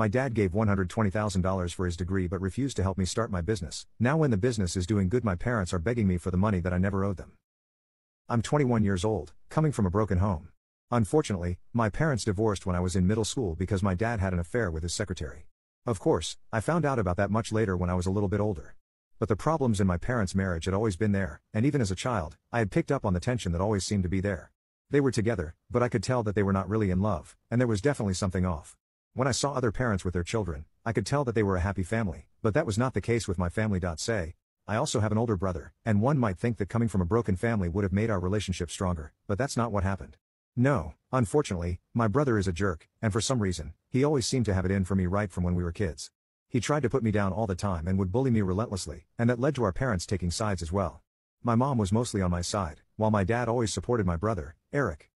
My dad gave $120,000 for his degree but refused to help me start my business. Now when the business is doing good, my parents are begging me for the money that I never owed them. I'm 21 years old, coming from a broken home. Unfortunately, my parents divorced when I was in middle school because my dad had an affair with his secretary. Of course, I found out about that much later when I was a little bit older. But the problems in my parents' marriage had always been there, and even as a child, I had picked up on the tension that always seemed to be there. They were together, but I could tell that they were not really in love, and there was definitely something off. When I saw other parents with their children, I could tell that they were a happy family, but that was not the case with my family. Say, I also have an older brother, and one might think that coming from a broken family would have made our relationship stronger, but that's not what happened. No, unfortunately, my brother is a jerk, and for some reason, he always seemed to have it in for me right from when we were kids. He tried to put me down all the time and would bully me relentlessly, and that led to our parents taking sides as well. My mom was mostly on my side, while my dad always supported my brother, Eric.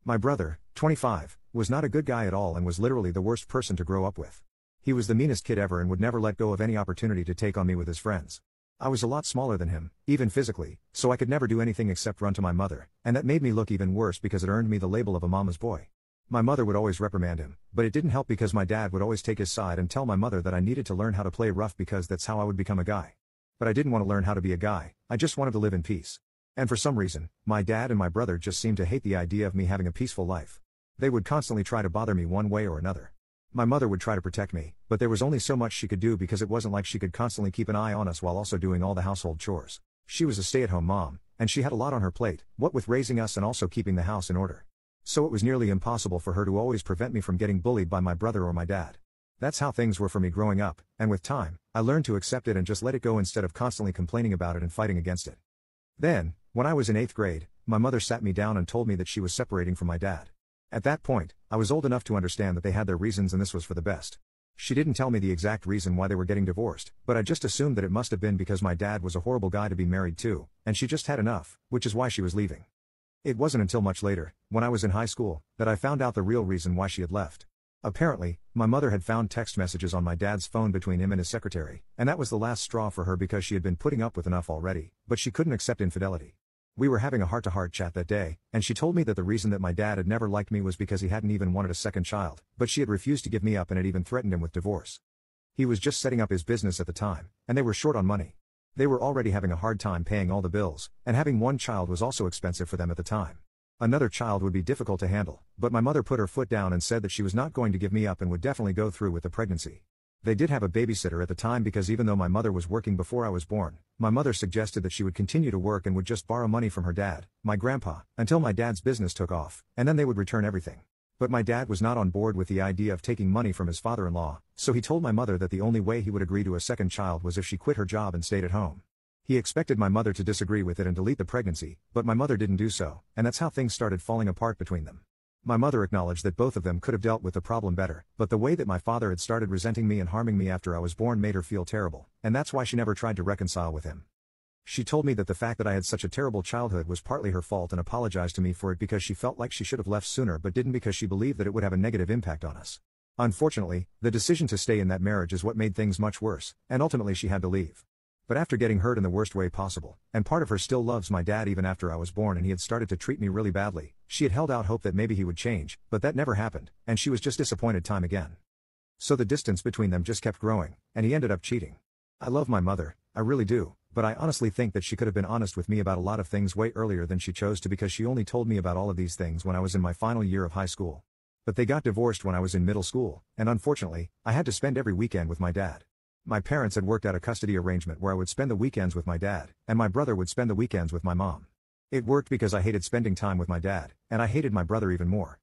My brother, 25, was not a good guy at all and was literally the worst person to grow up with. He was the meanest kid ever and would never let go of any opportunity to take on me with his friends. I was a lot smaller than him, even physically, so I could never do anything except run to my mother, and that made me look even worse because it earned me the label of a mama's boy. My mother would always reprimand him, but it didn't help because my dad would always take his side and tell my mother that I needed to learn how to play rough because that's how I would become a guy. But I didn't want to learn how to be a guy, I just wanted to live in peace. And for some reason, my dad and my brother just seemed to hate the idea of me having a peaceful life. They would constantly try to bother me one way or another. My mother would try to protect me, but there was only so much she could do because it wasn't like she could constantly keep an eye on us while also doing all the household chores. She was a stay-at-home mom, and she had a lot on her plate, what with raising us and also keeping the house in order. So it was nearly impossible for her to always prevent me from getting bullied by my brother or my dad. That's how things were for me growing up, and with time, I learned to accept it and just let it go instead of constantly complaining about it and fighting against it. Then, when I was in 8th grade, my mother sat me down and told me that she was separating from my dad. At that point, I was old enough to understand that they had their reasons and this was for the best. She didn't tell me the exact reason why they were getting divorced, but I just assumed that it must have been because my dad was a horrible guy to be married to, and she just had enough, which is why she was leaving. It wasn't until much later, when I was in high school, that I found out the real reason why she had left. Apparently, my mother had found text messages on my dad's phone between him and his secretary, and that was the last straw for her because she had been putting up with enough already, but she couldn't accept infidelity. We were having a heart-to-heart chat that day, and she told me that the reason that my dad had never liked me was because he hadn't even wanted a second child, but she had refused to give me up and had even threatened him with divorce. He was just setting up his business at the time, and they were short on money. They were already having a hard time paying all the bills, and having one child was also expensive for them at the time. Another child would be difficult to handle, but my mother put her foot down and said that she was not going to give me up and would definitely go through with the pregnancy. They did have a babysitter at the time because even though my mother was working before I was born, my mother suggested that she would continue to work and would just borrow money from her dad, my grandpa, until my dad's business took off, and then they would return everything. But my dad was not on board with the idea of taking money from his father-in-law, so he told my mother that the only way he would agree to a second child was if she quit her job and stayed at home. He expected my mother to disagree with it and delete the pregnancy, but my mother didn't do so, and that's how things started falling apart between them. My mother acknowledged that both of them could have dealt with the problem better, but the way that my father had started resenting me and harming me after I was born made her feel terrible, and that's why she never tried to reconcile with him. She told me that the fact that I had such a terrible childhood was partly her fault and apologized to me for it because she felt like she should have left sooner but didn't because she believed that it would have a negative impact on us. Unfortunately, the decision to stay in that marriage is what made things much worse, and ultimately she had to leave. But after getting hurt in the worst way possible, and part of her still loves my dad even after I was born and he had started to treat me really badly, she had held out hope that maybe he would change, but that never happened, and she was just disappointed time again. So the distance between them just kept growing, and he ended up cheating. I love my mother, I really do, but I honestly think that she could have been honest with me about a lot of things way earlier than she chose to because she only told me about all of these things when I was in my final year of high school. But they got divorced when I was in middle school, and unfortunately, I had to spend every weekend with my dad. My parents had worked out a custody arrangement where I would spend the weekends with my dad, and my brother would spend the weekends with my mom. It worked because I hated spending time with my dad, and I hated my brother even more.